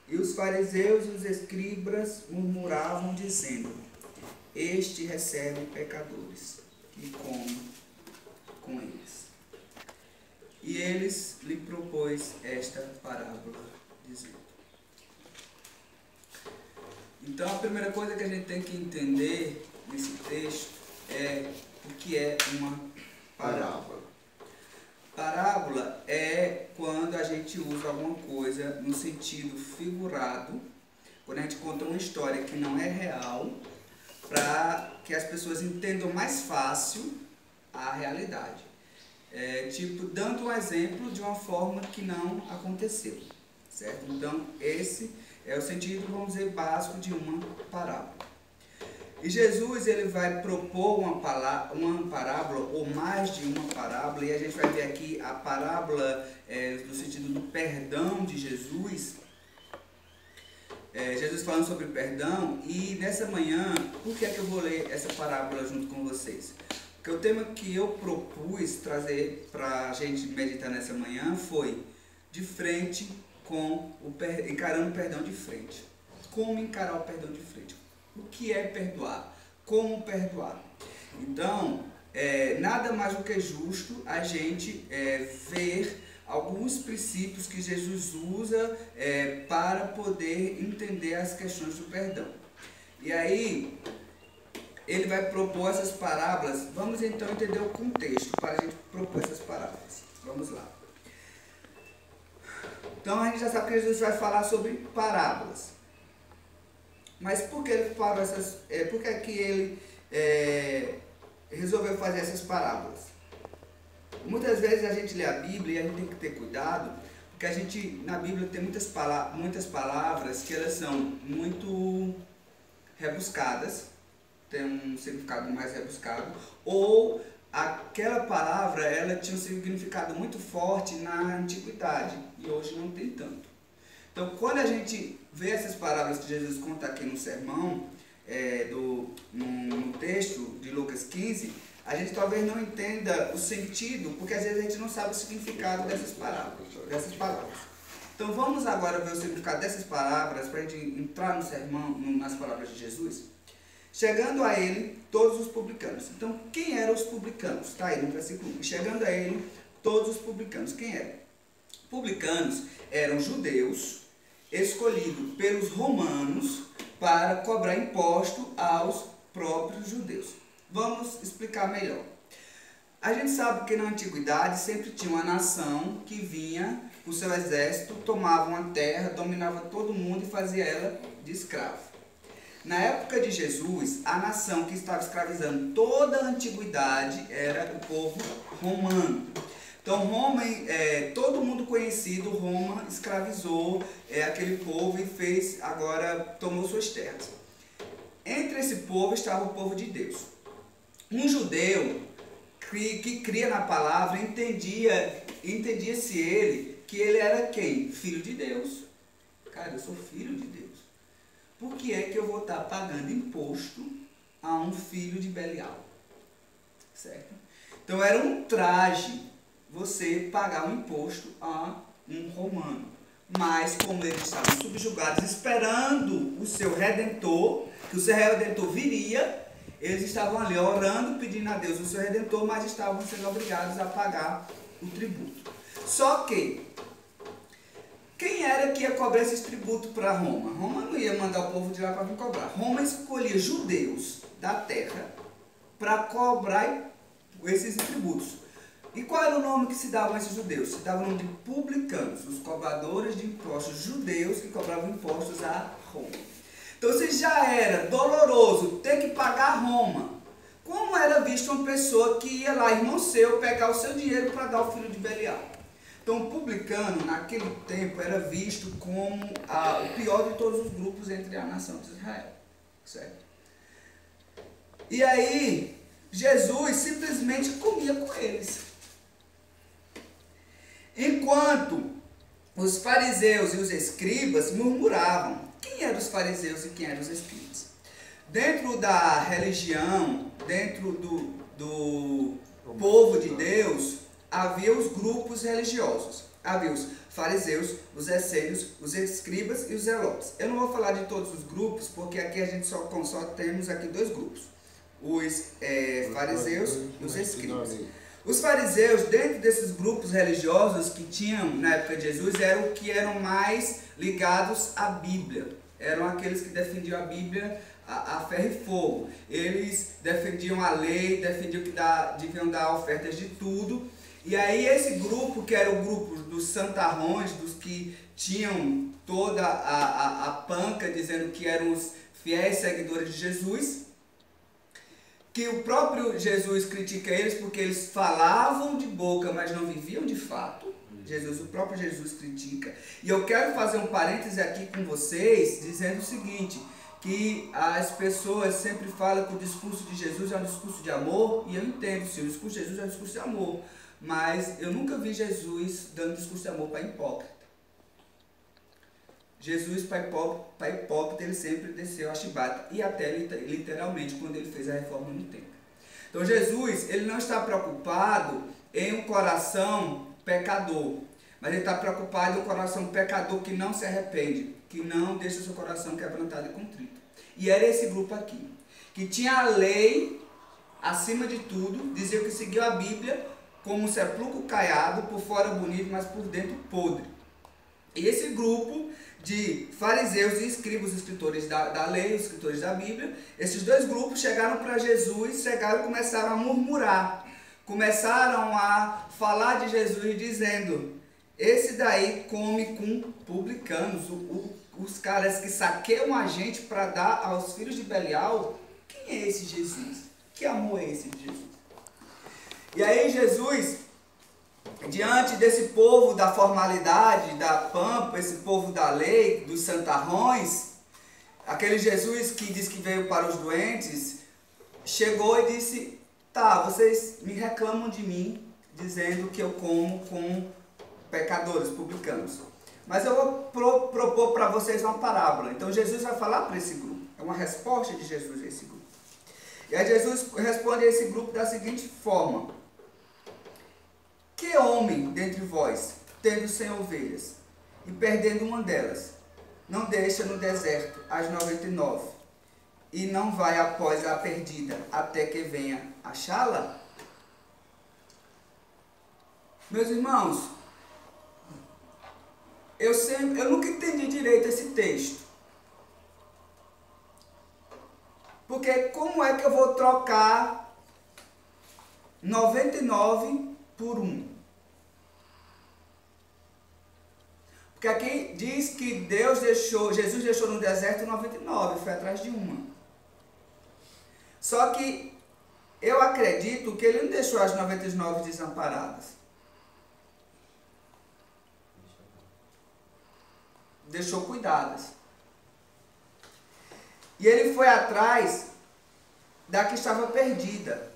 E os fariseus e os escribas murmuravam, dizendo: Este recebe pecadores e come com eles. E eles lhe propôs esta parábola, dizendo. Então a primeira coisa que a gente tem que entender nesse texto é o que é uma parábola. Parábola é quando a gente usa alguma coisa no sentido figurado, quando a gente conta uma história que não é real, para que as pessoas entendam mais fácil a realidade. Tipo, dando um exemplo de uma forma que não aconteceu, certo? Então, esse é o sentido, vamos dizer, básico de uma parábola. E Jesus, ele vai propor uma parábola, ou mais de uma parábola, e a gente vai ver aqui a parábola no sentido do perdão de Jesus. Jesus falando sobre perdão, e nessa manhã, por que é que eu vou ler essa parábola junto com vocês? Porque o tema que eu propus trazer para a gente meditar nessa manhã foi de frente encarando o perdão de frente. Como encarar o perdão de frente? O que é perdoar? Como perdoar? Então, nada mais do que justo a gente ver alguns princípios que Jesus usa para poder entender as questões do perdão. E aí, ele vai propor essas parábolas. Vamos então entender o contexto para a gente propor essas parábolas. Vamos lá. Então a gente já sabe que Jesus vai falar sobre parábolas. Mas por que ele falou por que é que ele resolveu fazer essas parábolas? Muitas vezes a gente lê a Bíblia e a gente tem que ter cuidado, porque a gente, na Bíblia, tem muitas palavras que elas são muito rebuscadas, tem um significado mais rebuscado, ou aquela palavra ela tinha um significado muito forte na antiguidade e hoje não tem tanto. Então, quando a gente vê essas palavras que Jesus conta aqui no sermão, no texto de Lucas 15, a gente talvez não entenda o sentido, porque às vezes a gente não sabe o significado dessas palavras. Então vamos agora ver o significado dessas palavras para a gente entrar no sermão, nas palavras de Jesus. Chegando a ele, todos os publicanos. Então, quem eram os publicanos? Está aí no versículo 1. Chegando a ele, todos os publicanos. Quem eram? Publicanos eram judeus escolhidos pelos romanos para cobrar imposto aos próprios judeus. Vamos explicar melhor. A gente sabe que na antiguidade sempre tinha uma nação que vinha com o seu exército, tomava uma terra, dominava todo mundo e fazia ela de escravo. Na época de Jesus, a nação que estava escravizando toda a antiguidade era o povo romano. Então, Roma, todo mundo conhecido, Roma escravizou aquele povo e tomou suas terras. Entre esse povo estava o povo de Deus. Um judeu que cria na palavra, entendia-se ele, que ele era quem? Filho de Deus. Cara, eu sou filho de Deus. Por que é que eu vou estar pagando imposto a um filho de Belial? Certo? Então era um traje você pagar um imposto a um romano. Mas como eles estavam subjugados, esperando o seu Redentor, que o seu Redentor viria, eles estavam ali orando, pedindo a Deus o seu Redentor, mas estavam sendo obrigados a pagar o tributo. Só que, quem era que ia cobrar esses tributos para Roma? Roma não ia mandar o povo de lá para vir cobrar. Roma escolhia judeus da terra para cobrar esses tributos. E qual era o nome que se dava a esses judeus? Se dava o nome de publicanos, os cobradores de impostos judeus que cobravam impostos a Roma. Então, se já era doloroso ter que pagar a Roma, como era visto uma pessoa que ia lá, irmão seu, pegar o seu dinheiro para dar ao filho de Belial? Então, o publicano, naquele tempo, era visto como o pior de todos os grupos entre a nação de Israel. Certo? E aí, Jesus simplesmente comia com eles. Enquanto os fariseus e os escribas murmuravam. Quem eram os fariseus e quem eram os escribas? Dentro da religião, dentro do povo de Deus, havia os grupos religiosos. Havia os fariseus, os essênios, os escribas e os zelotes. Eu não vou falar de todos os grupos, porque aqui a gente só temos aqui dois grupos, os fariseus e os escribas. Os fariseus, dentro desses grupos religiosos que tinham na época de Jesus, eram mais ligados à Bíblia. Eram aqueles que defendiam a Bíblia a ferro e fogo. Eles defendiam a lei, defendiam que deviam dar ofertas de tudo. E aí esse grupo, que era o grupo dos santarrões, dos que tinham toda a panca, dizendo que eram os fiéis seguidores de Jesus, que o próprio Jesus critica eles porque eles falavam de boca, mas não viviam de fato. O próprio Jesus critica. E eu quero fazer um parêntese aqui com vocês, dizendo o seguinte, que as pessoas sempre falam que o discurso de Jesus é um discurso de amor, e eu entendo, sim, o discurso de Jesus é um discurso de amor, mas eu nunca vi Jesus dando discurso de amor para hipócrita. Jesus, para hipócrita, ele sempre desceu a chibata, e até literalmente quando ele fez a reforma no templo. Então Jesus, ele não está preocupado em um coração pecador, mas ele está preocupado em um coração pecador que não se arrepende, que não deixa o seu coração quebrantado e contrito. E era esse grupo aqui, que tinha a lei acima de tudo, dizia que seguiu a Bíblia como um sepulcro caiado, por fora bonito, mas por dentro podre. E esse grupo de fariseus e escribas, os escritores da lei, os escritores da Bíblia, esses dois grupos chegaram para Jesus, e começaram a murmurar, começaram a falar de Jesus dizendo: esse daí come com publicanos, os caras que saqueiam a gente para dar aos filhos de Belial. Quem é esse Jesus? Que amor é esse de Jesus? E aí Jesus, diante desse povo da formalidade, da pampa, esse povo da lei, dos santarrões, aquele Jesus que diz que veio para os doentes, chegou e disse: tá, vocês me reclamam de mim, dizendo que eu como com pecadores, publicanos. Mas eu vou propor para vocês uma parábola. Então Jesus vai falar para esse grupo. É uma resposta de Jesus a esse grupo. E aí Jesus responde a esse grupo da seguinte forma: que homem dentre vós, tendo 100 ovelhas, e perdendo uma delas, não deixa no deserto as 99, e não vai após a perdida, até que venha achá-la? Meus irmãos, eu nunca entendi direito esse texto. Porque como é que eu vou trocar 99 por 1? Porque aqui diz que Jesus deixou no deserto 99, foi atrás de uma. Só que eu acredito que ele não deixou as 99 desamparadas. Deixou cuidadas. E ele foi atrás da que estava perdida.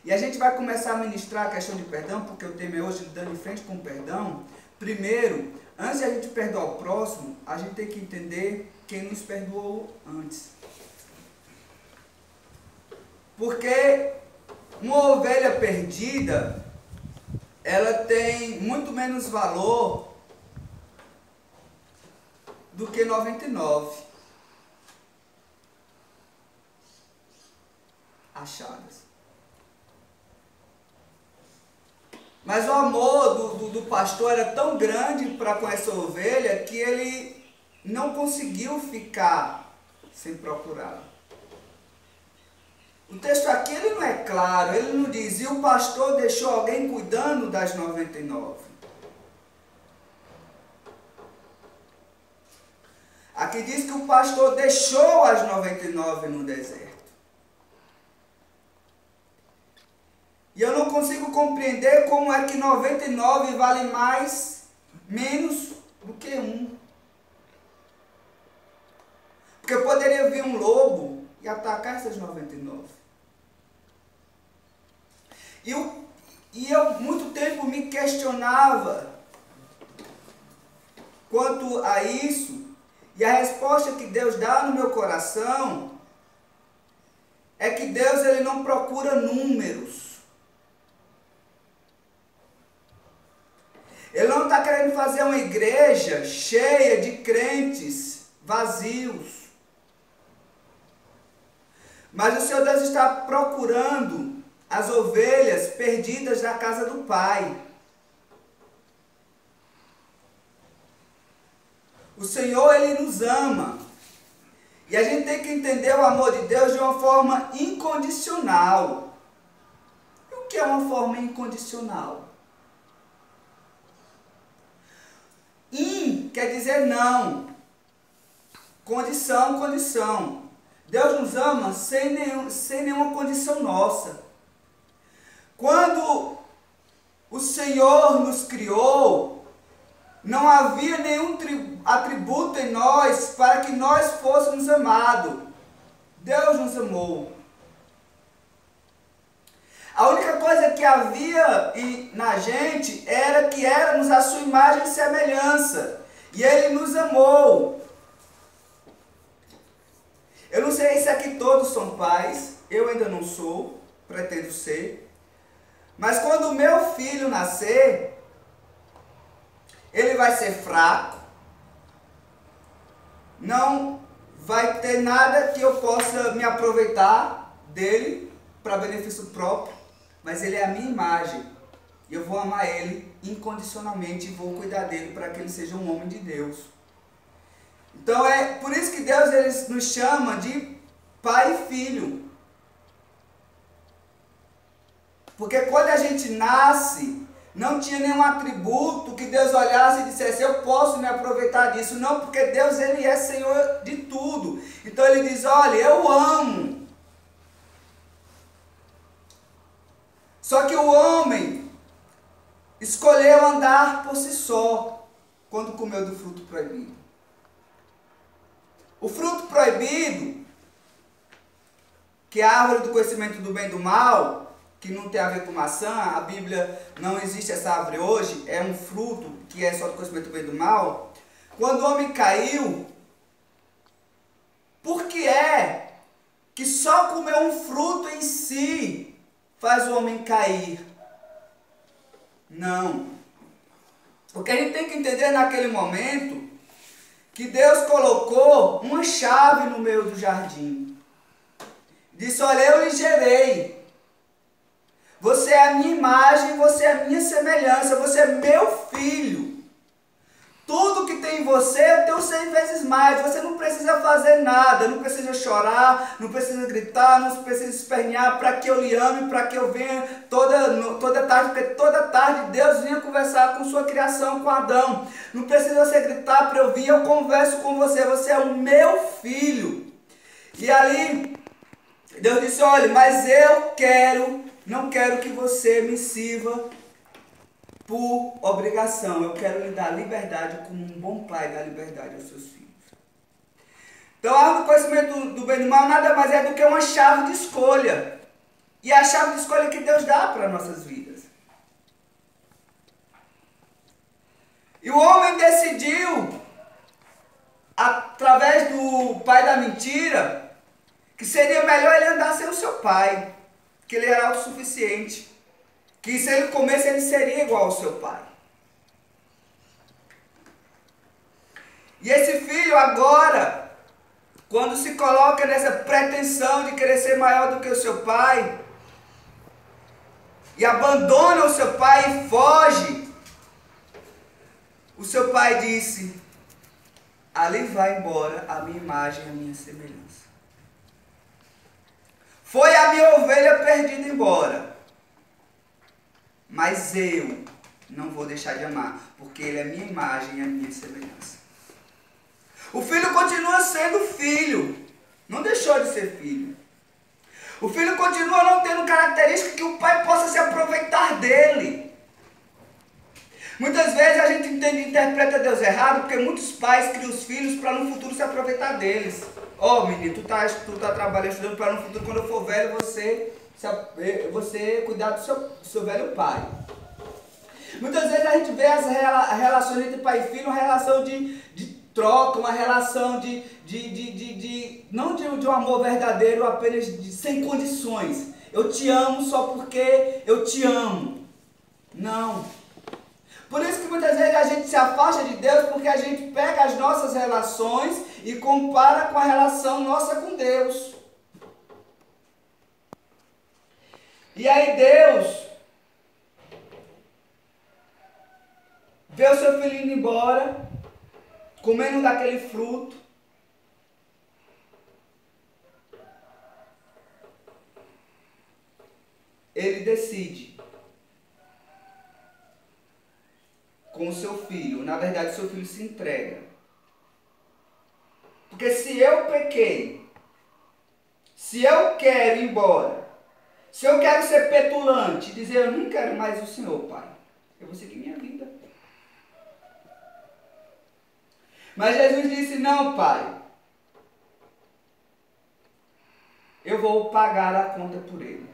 E a gente vai começar a ministrar a questão de perdão, porque o tema é hoje lidando em frente com o perdão. Primeiro, antes de a gente perdoar o próximo, a gente tem que entender quem nos perdoou antes. Porque uma ovelha perdida, ela tem muito menos valor do que 99 achadas. Mas o amor do pastor era tão grande para com essa ovelha que ele não conseguiu ficar sem procurá-la. O texto aqui ele não é claro, ele não diz: e o pastor deixou alguém cuidando das 99. Aqui diz que o pastor deixou as 99 no deserto. E eu não consigo compreender como é que 99 vale menos do que 1. Porque poderia vir um lobo e atacar essas 99. E eu muito tempo me questionava quanto a isso, e a resposta que Deus dá no meu coração é que Deus ele não procura números. Ele não está querendo fazer uma igreja cheia de crentes vazios. Mas o Senhor Deus está procurando as ovelhas perdidas da casa do Pai. O Senhor, Ele nos ama. E a gente tem que entender o amor de Deus de uma forma incondicional. E o que é uma forma incondicional? In quer dizer não. Condição, condição. Deus nos ama sem nenhuma condição nossa. Quando o Senhor nos criou, não havia nenhum atributo em nós para que nós fôssemos amados. Deus nos amou. A única coisa que havia na gente era que éramos a sua imagem e semelhança. E Ele nos amou. Eu não sei se aqui todos são pais, eu ainda não sou, pretendo ser. Mas quando o meu filho nascer, ele vai ser fraco, não vai ter nada que eu possa me aproveitar dele para benefício próprio, mas ele é a minha imagem. E eu vou amar ele incondicionalmente e vou cuidar dele para que ele seja um homem de Deus. Então é por isso que Deus ele nos chama de pai e filho. Porque quando a gente nasce, não tinha nenhum atributo que Deus olhasse e dissesse, eu posso me aproveitar disso. Não, porque Deus ele é Senhor de tudo. Então ele diz, olha, eu amo. Só que o homem escolheu andar por si só quando comeu do fruto proibido. O fruto proibido, que é a árvore do conhecimento do bem e do mal, que não tem a ver com maçã, a Bíblia não existe essa árvore hoje, é um fruto que é só do conhecimento do bem e do mal. Quando o homem caiu, por que é que só comer um fruto em si faz o homem cair? Não. O que a gente tem que entender naquele momento, que Deus colocou uma chave no meio do jardim. Disse, olha, eu lhe gerei. Você é a minha imagem, você é a minha semelhança, você é meu filho. Tudo que tem em você, eu tenho 100 vezes mais. Você não precisa fazer nada, não precisa chorar, não precisa gritar, não precisa espernear para que eu lhe ame, para que eu venha toda tarde, porque toda tarde Deus vinha conversar com sua criação, com Adão. Não precisa você gritar para eu vir, eu converso com você, você é o meu filho. E ali, Deus disse, olha, mas não quero que você me sirva por obrigação. Eu quero lhe dar liberdade como um bom pai dá liberdade aos seus filhos. Então, a árvore do conhecimento do bem e do mal nada mais é do que uma chave de escolha. E é a chave de escolha que Deus dá para nossas vidas. E o homem decidiu, através do pai da mentira, que seria melhor ele andar sem o seu pai, que ele era autossuficiente, que se ele comesse ele seria igual ao seu pai. E esse filho agora, quando se coloca nessa pretensão de querer ser maior do que o seu pai, e abandona o seu pai e foge, o seu pai disse, ali vai embora a minha imagem, a minha semelhança. Foi a minha ovelha perdida embora. Mas eu não vou deixar de amar, porque ele é a minha imagem e a minha semelhança. O filho continua sendo filho. Não deixou de ser filho. O filho continua não tendo característica que o pai possa se aproveitar dele. Muitas vezes a gente interpreta Deus errado, porque muitos pais criam os filhos para no futuro se aproveitar deles. Ó, menino, tu tá trabalhando, estudando para no futuro, quando eu for velho, você cuidar do seu velho pai. Muitas vezes a gente vê as relações entre pai e filho, uma relação de troca, uma relação não de um amor verdadeiro, apenas sem condições. Eu te amo só porque eu te amo. Não. Por isso que muitas vezes a gente se afasta de Deus, porque a gente pega as nossas relações e compara com a relação nossa com Deus. E aí Deus vê o seu filho indo embora, comendo daquele fruto. Ele decide com o seu filho, na verdade seu filho se entrega. Porque se eu pequei, se eu quero ir embora, se eu quero ser petulante, dizer eu não quero mais o Senhor, Pai, eu vou seguir minha vida. Mas Jesus disse, não, Pai, eu vou pagar a conta por ele.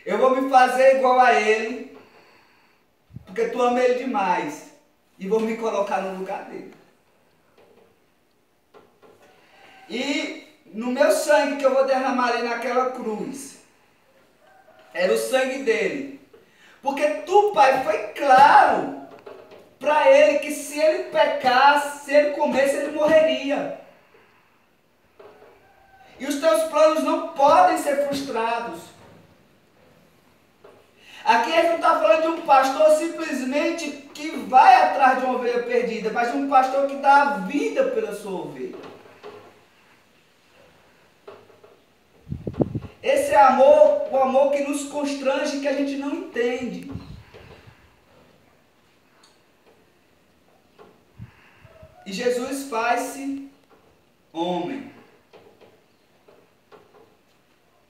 Eu vou me fazer igual a ele, porque tu ama ele demais, e vou me colocar no lugar dele. E no meu sangue que eu vou derramar ali naquela cruz, era o sangue dele. Porque tu, Pai, foi claro para ele que se ele pecasse, se ele comesse, ele morreria. E os teus planos não podem ser frustrados. Aqui a gente não está falando de um pastor simplesmente que vai atrás de uma ovelha perdida, mas de um pastor que dá a vida pela sua ovelha. Esse é amor, o amor que nos constrange, que a gente não entende. E Jesus faz-se homem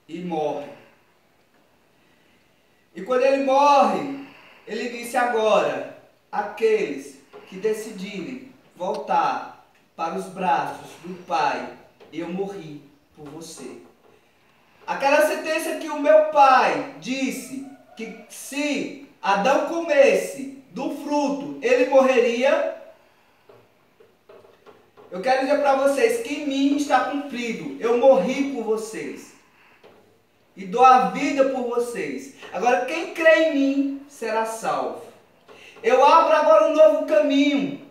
e morre. E quando ele morre, ele disse agora, aqueles que decidirem voltar para os braços do Pai, eu morri por você. Aquela sentença que o meu pai disse que se Adão comesse do fruto, ele morreria. Eu quero dizer para vocês que em mim está cumprido. Eu morri por vocês. E dou a vida por vocês. Agora, quem crê em mim será salvo. Eu abro agora um novo caminho.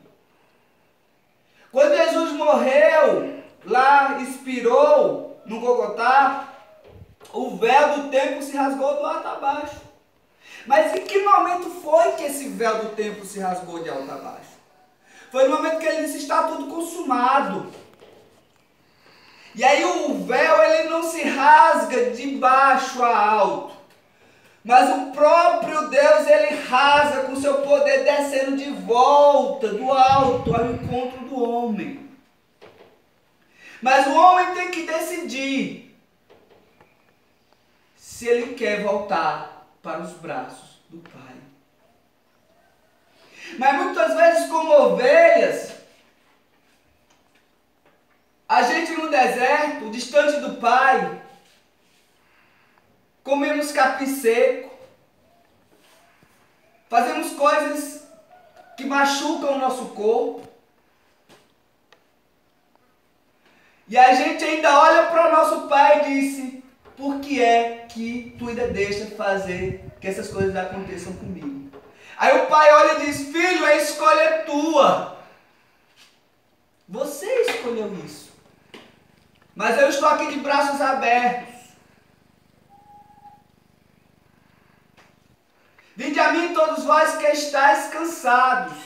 Quando Jesus morreu, lá expirou no Gogotá, o véu do templo se rasgou do alto a baixo. Mas em que momento foi que esse véu do templo se rasgou de alto a baixo? Foi no momento que ele disse, está tudo consumado. E aí o véu, ele não se rasga de baixo a alto. Mas o próprio Deus, ele rasga com seu poder descendo de volta, do alto, ao encontro do homem. Mas o homem tem que decidir se ele quer voltar para os braços do Pai. Mas muitas vezes, como ovelhas, a gente no deserto, distante do Pai, comemos capim seco, fazemos coisas que machucam o nosso corpo, e a gente ainda olha para o nosso Pai e diz, por que é que tu ainda deixa fazer que essas coisas aconteçam comigo? Aí o pai olha e diz, filho, a escolha é tua. Você escolheu isso. Mas eu estou aqui de braços abertos. Vinde a mim todos vós que estáis cansados.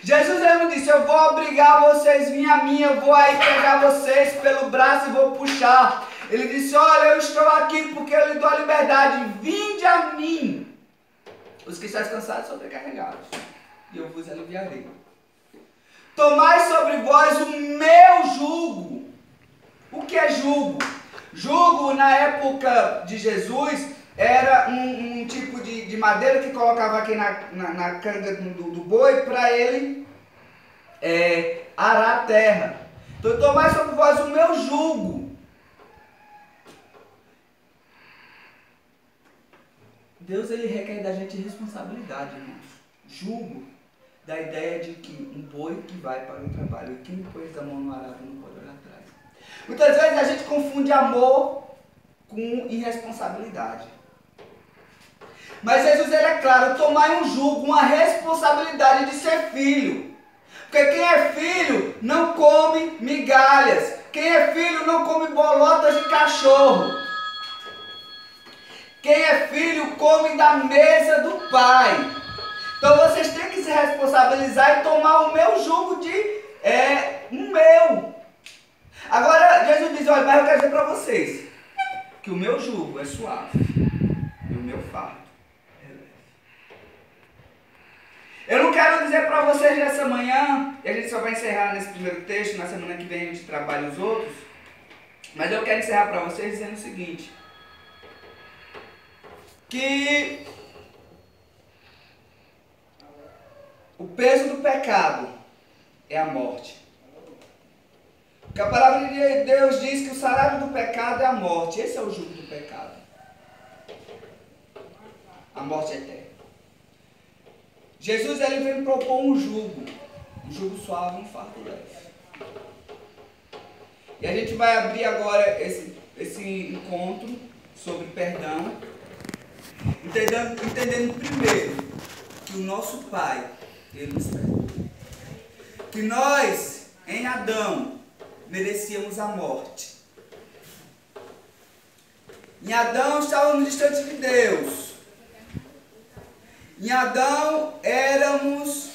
Jesus ele me disse, eu vou obrigar vocês a vir a mim, eu vou aí pegar vocês pelo braço e vou puxar. Ele disse, olha, eu estou aqui porque eu lhe dou a liberdade, vinde a mim. Os que estáis cansados e sobrecarregados, e eu vos aliviarei. Tomai sobre vós o meu jugo. O que é jugo? Jugo, na época de Jesus, era um tipo de madeira que colocava aqui na canga do boi para ele arar a terra. Então, tomai sobre vós o meu jugo. Deus ele requer da gente responsabilidade, irmãos. Jugo da ideia de que um boi que vai para o trabalho e quem põe a mão no arado não pode olhar atrás. Muitas vezes a gente confunde amor com irresponsabilidade. Mas Jesus, ele é claro, tomai um jugo, uma responsabilidade de ser filho. Porque quem é filho não come migalhas. Quem é filho não come bolotas de cachorro. Quem é filho come da mesa do pai. Então vocês têm que se responsabilizar e tomar o meu jugo o meu. Agora Jesus diz, olha, mas eu quero dizer para vocês que o meu jugo é suave e o meu fardo é leve. Eu não quero dizer para vocês nessa manhã, e a gente só vai encerrar nesse primeiro texto, na semana que vem a gente trabalha os outros, mas eu quero encerrar para vocês dizendo o seguinte, que o peso do pecado é a morte. Porque a palavra de Deus diz que o salário do pecado é a morte. Esse é o jugo do pecado. A morte eterna. Jesus, ele vem propor um jugo suave, um fardo leve. E a gente vai abrir agora esse encontro sobre perdão, entendendo primeiro que o nosso Pai, ele nos perdoa. Que nós, em Adão, merecíamos a morte. Em Adão estávamos distantes de Deus. Em Adão éramos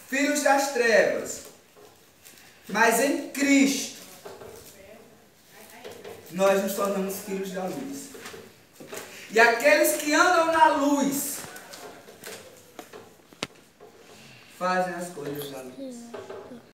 filhos das trevas. Mas em Cristo nós nos tornamos filhos da luz. E aqueles que andam na luz fazem as coisas da luz.